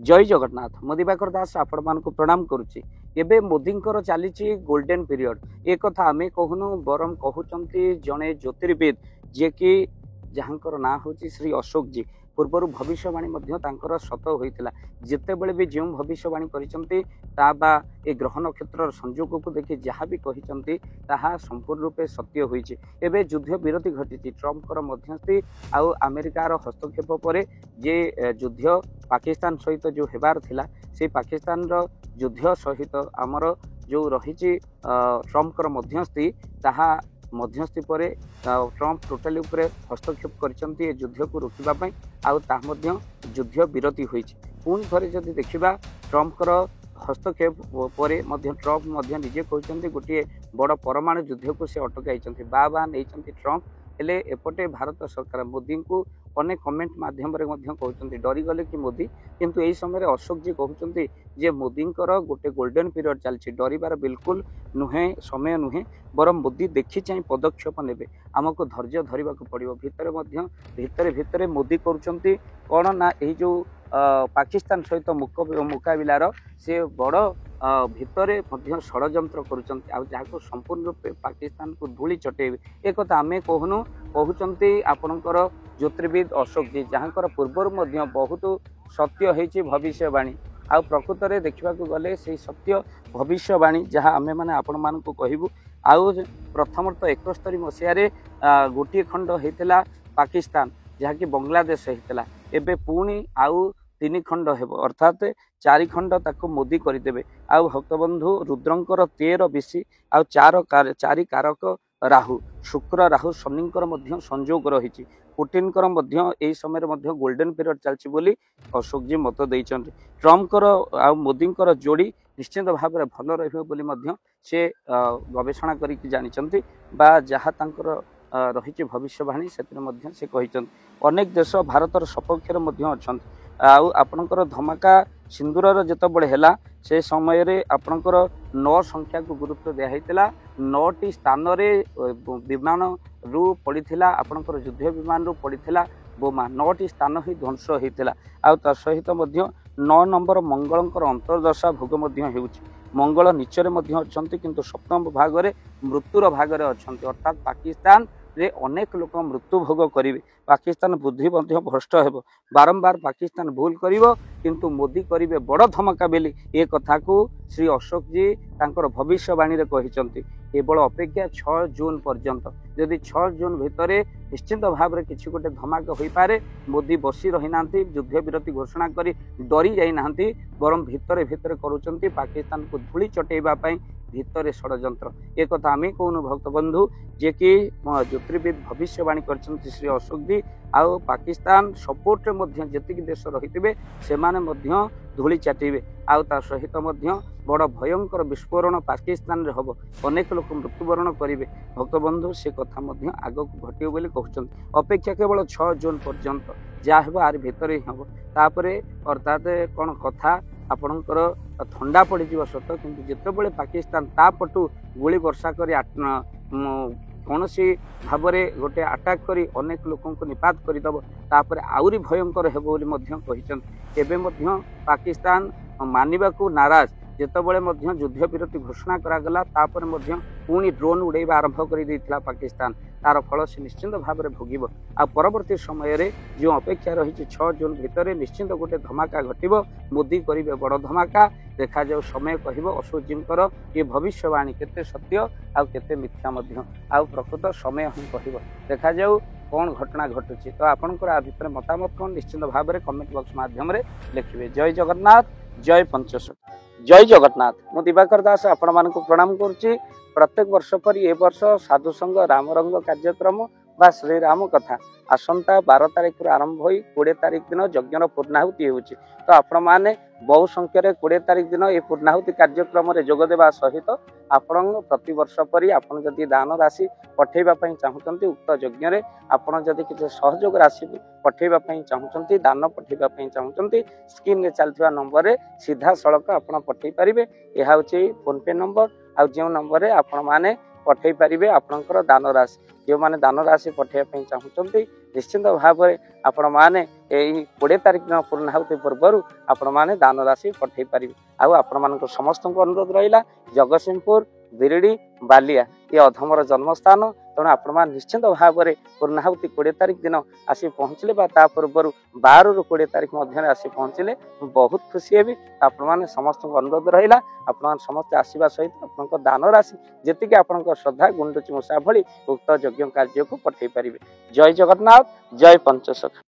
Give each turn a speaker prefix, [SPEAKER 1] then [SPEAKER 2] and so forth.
[SPEAKER 1] जय जगन्नाथ मु दिवाकर दास आपण मानक प्रणाम करुच्ची। एबे मोदींकर चली गोल्डन पीरियड एक कथा आमे कहूनु बरम कहउचंती जने ज्योतिर्विद जे कि जहाँकर ना होची श्री अशोक जी पूर्वर भविष्यवाणी सत होता जितेबले भी जो भविष्यवाणी करिसंती ता बा ए ग्रह नक्षत्र संयोग को देखि जहाँ भी कहिसंती ताहा संपूर्ण रूपे सत्य होईछि। एबे युद्ध विरति घटी ट्रम्प मध्यस्थी आउ अमेरिकार हस्तक्षेप पर जे युद्ध पाकिस्तान सहित जो हेबार थिला से पाकिस्तान रो युद्ध सहित आमर जो रही ट्रम्प मध्यस्थी ताहा मध्यस्थी पर ट्रम्प टोटाली उपरे हस्तक्षेप कर युद्ध को रोकने युद्ध विरति होईछि। पुणी थे जदि देखा ट्रम्पर हस्तक्षेप पर ट्रम्प निजे कहते गोटे बड़ परमाणु युद्ध को से अटकाई बा नहीं ट्रम्प हेले एपटे भारत सरकार मोदी को अनेक कमेंट माध्यम कहते डरीगले कि मोदी किंतु यही समय अशोक जी कहते जे मोदी गोटे गोल्डन पीरियड चलती डरबार बिल्कुल नुहे समय नुहे बरम मोदी देखी चाहिए पदक्षेप ने आमको धैर्य धरने को पड़ो भितर मोदी करुँच कौन ना यही जो पाकिस्तान सहित मुकाबिलार से बड़ भितर षड्यंत्र करुँच संपूर्ण रूपे पाकिस्तान को धूली चटेबे एक आमे कहते आपणकर ज्योतिर्विद अशोक जी जहाँकर पूर्वर बहुत सत्य होती भविष्यवाणी आ प्रकृत में देखा गले से सत्य भविष्यवाणी जहाँ आमे माने आपण मानक कहबू आउ प्रथमत 71 मसीह गोटे खंड होता पाकिस्तान जहाँकि बांग्लादेश होता एबे पुणी आउ 3 खंड हेब अर्थात 4 खंड ताको मोदी करदेवे आउ भक्तबंधु रुद्रंकर 13 बिशी आउ 4 कारक राहु शुक्र राहु शनिंकर संयोग रही पुटिनकर यही समय गोल्डन पीरियड चलती बोली अशोक जी मत देइछन्ति। ट्रम्पकर आ मोदींकर जोड़ी निश्चित भाव में भल रही से गवेषणा करिक जानिछन्ति बा जहाँ तांकर रही भविष्यवाणी से कहते अनेक देश भारतर सपक्षर आउ आपणकर धमाका सिंदूर जितेबले है से समय रे आपणकर 9 संख्या को गुरुत्व दिया 9टी स्थान विमान रु पड़ीला आपणकर युद्ध विमान रु पड़ीला बोमा 9टी स्थान ही ध्वंस होता आ सहित 9 नंबर मंगलंकर अंतर्दशा भोग मंगल नीचरे अच्छा किंतु सप्तम भाग में मृत्युर भाग में अच्छा अर्थात पाकिस्तान रे अनेक लोक मृत्यु भोग करेंगे पाकिस्तान बुद्धि भ्रष्ट हो बारंबार पाकिस्तान भूल करिवो किंतु मोदी करिवे बड़ धमका बेली ए कथा को श्री अशोक जी तांकर भविष्यवाणी रे कहिसंती केवल अपेक्षा 6 जून पर्यंत यदि 6 जून भितर निश्चित भाव में किसी गोटे धमाका हो पारे मोदी बसी रही ना युद्ध विरति घोषणा करी डरी जाना बरम भितर भितर करुँच पाकिस्तान को धूली चटेवाई भितर षड्यंत्र एक कथा आम कहूँ भक्त बंधु जे कि ज्योतिर्विद भविष्यवाणी कर श्री अशोक जी आउ पाकिस्तान सपोर्ट में जी देश रही से धूली चाटे आउ ता सहित बड़ भयंकर विस्फोरण पाकिस्तान रे हम अनेक लोक मृत्युवरण करेंगे भक्त बंधु से कथा आग को घटे बोली कहते अपेक्षा केवल 6 जून पर्यंत जहाँ हो आर भितर ही हम तापर अर्थात कौन कथा आपणकर थंडा पड़ सत कि जितेबले पाकिस्तान तापटू गोली वर्षा कर कौन भाव में गोटे अटैक करी अनेक लोक निपात करदेव तापर आउरी भयंकर हे बोली पाकिस्तान मानिबा को नाराज जितेबले युद्ध विरति घोषणा करागला तापर पुणी ड्रोन उड़ाइबा आरंभ कर पाकिस्तान तार फल से निश्चित भाव में भोग आ परवर्ती समय जो अपेक्षा रही 6 जून भितर निश्चित गोटे धमाका घटव मोदी करेंगे बड़ धमाका देखा जाऊ समय कह अशोक जी ये भविष्यवाणी केते सत्य आते मिथ्या आ प्रकृत समय ही कह देखा जाऊ कौन घटना घटुची तो आपंकर भितर मतामत कौन निश्चित भाव में कमेंट बॉक्स माध्यम लिखे। जय जगन्नाथ जय पंचशत जय जगन्नाथ मु दिवाकर दास आपण मानक प्रणाम करुच्ची। प्रत्येक वर्ष पर ए वर्ष साधु संघ रामरंग कार्यक्रम बा श्री राम कथा आसंता 12 तारिख आरंभ हो 20 तारिख दिन यज्ञर पूर्णाहुति होची तो आपण माने बहु संख्यार 20 तारिख दिन ये पूर्णाहुति कार्यक्रम रे जोग देवा सहित आपण प्रति वर्ष परी आपण जदि दान राशि पठेबा पई चाहुचंती उक्त यज्ञ रे आपण जदि किछ सहयोग राशि पठेबा पई चाहुचंती दान पठेबा पई चाहुचंती स्क्रीन रे चलथिबा नंबर रे सीधा सड़क आपण पठेई परिबे एहा होची फोन पे नंबर आ जो नंबर रे आपण माने पठेई परिबे आपणकर दान राशि जो माने दान राशि पठेबा पई चाहुचंती निश्चित भाव में आपण माने यही 20 तारिख दिन पूर्णाहुति पूर्वर आपण मैंने दान राशि पठे पारे। आपण समस्त अनुरोध रहा जगतसिंहपुर बिरडी बालिया ये अधमर जन्मस्थान तेणु आपण निश्चित भाव में पूर्णाहुति 20 तारिख दिन आसी पहुँचले पूर्वर 12 ରୁ 20 तारिख मध्य आसी पहुँचले बहुत खुशी हेबी। आपण समस्त अनुरोध रहा आपण समस्त आसवा सहित आप दान राशि जी आपण श्रद्धा गुंडुची मूषा भली उक्त यज्ञ कार्य को पठे पारे। जय जगन्नाथ जय पंचसखा।